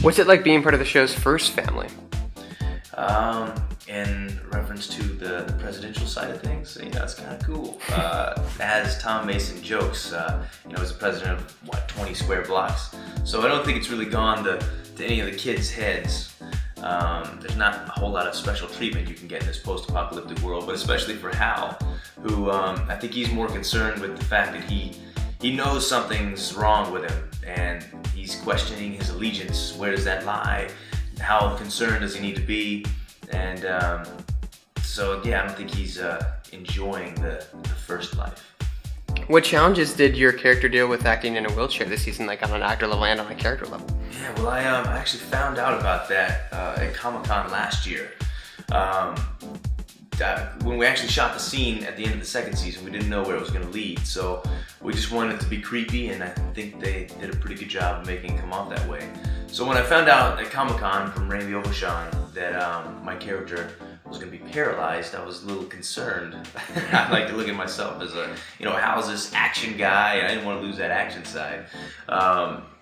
What's it like being part of the show's first family? In reference to the presidential side of things, it's kind of cool. As Tom Mason jokes, he's the president of 20 square blocks. So I don't think it's really gone to any of the kids' heads. There's not a whole lot of special treatment you can get in this post-apocalyptic world, but especially for Hal, who I think he's more concerned with the fact that he knows something's wrong with him, and he's questioning his allegiance. Where does that lie? How concerned does he need to be? And I don't think he's enjoying the first life. What challenges did your character deal with acting in a wheelchair this season, like on an actor level and on a character level? Yeah, well, I actually found out about that at Comic-Con last year. When we actually shot the scene at the end of the second season, we didn't know where it was going to lead, so we just wanted it to be creepy, and I think they did a pretty good job of making it come off that way. So when I found out at Comic-Con from Randy Ovashan that my character was going to be paralyzed, I was a little concerned. I like to look at myself as how's this action guy, and I didn't want to lose that action side.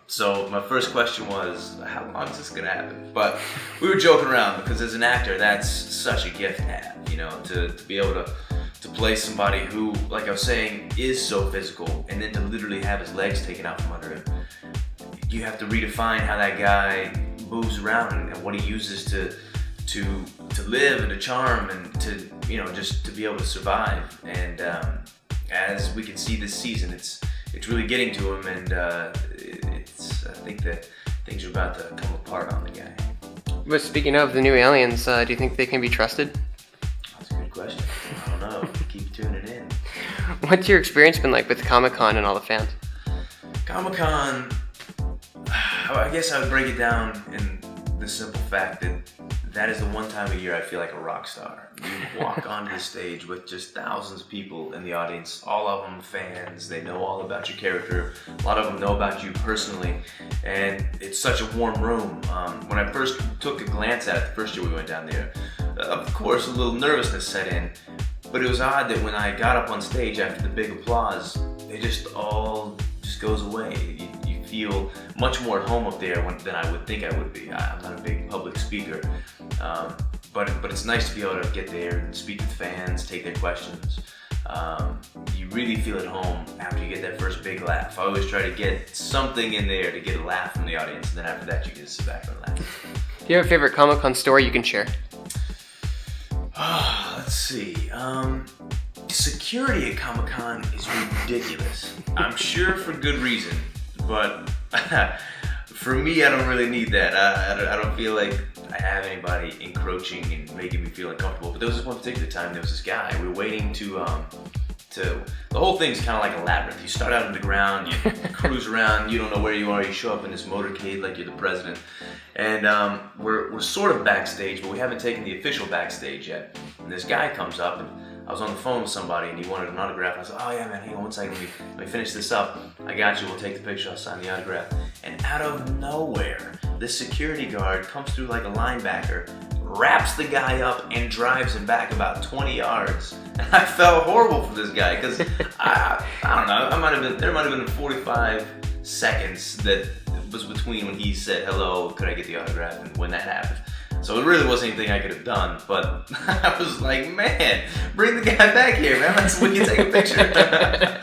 So my first question was, how long is this going to happen? But we were joking around because as an actor, that's such a gift to have, to be able to play somebody who, like I was saying, is so physical, and then to literally have his legs taken out from under him. You have to redefine how that guy moves around and what he uses to live and to charm and to just to be able to survive. And as we can see this season, it's really getting to him, and I think that things are about to come apart on the guy. But speaking of the new aliens, do you think they can be trusted? That's a good question. I don't know. Keep tuning in. What's your experience been like with Comic-Con and all the fans? Comic-Con, I guess I would break it down in the simple fact that is the one time a year I feel like a rock star. You walk onto the stage with just thousands of people in the audience, all of them fans. They know all about your character. A lot of them know about you personally, and it's such a warm room. When I first took a glance at it the first year we went down there, of course a little nervousness set in, but it was odd that when I got up on stage after the big applause, it just all goes away. You feel much more at home up there than I would think I would be. I'm not a big public speaker, but it's nice to be able to get there and speak with fans, take their questions. You really feel at home after you get that first big laugh. I always try to get something in there to get a laugh from the audience, and then after that you can sit back and laugh. Do you have a favorite Comic-Con story you can share? Let's see. Security at Comic-Con is ridiculous. I'm sure for good reason, but for me, I don't really need that. I don't feel like I have anybody encroaching and making me feel uncomfortable. But there was this one particular time, there was this guy. We were waiting to the whole thing's kind of like a labyrinth. You start out on the ground, you cruise around, you don't know where you are, you show up in this motorcade like you're the president. And we're sort of backstage, but we haven't taken the official backstage yet. And this guy comes up, and I was on the phone with somebody, and he wanted an autograph. I said, oh yeah, man, hang on one second, let me finish this up. I got you, we'll take the picture, I'll sign the autograph. And out of nowhere, this security guard comes through like a linebacker, wraps the guy up, and drives him back about 20 yards. And I felt horrible for this guy, because I don't know, there might have been 45 seconds that was between when he said, hello, could I get the autograph, and when that happened. So it really wasn't anything I could have done, but I was like, man, bring the guy back here, man, we can take a picture.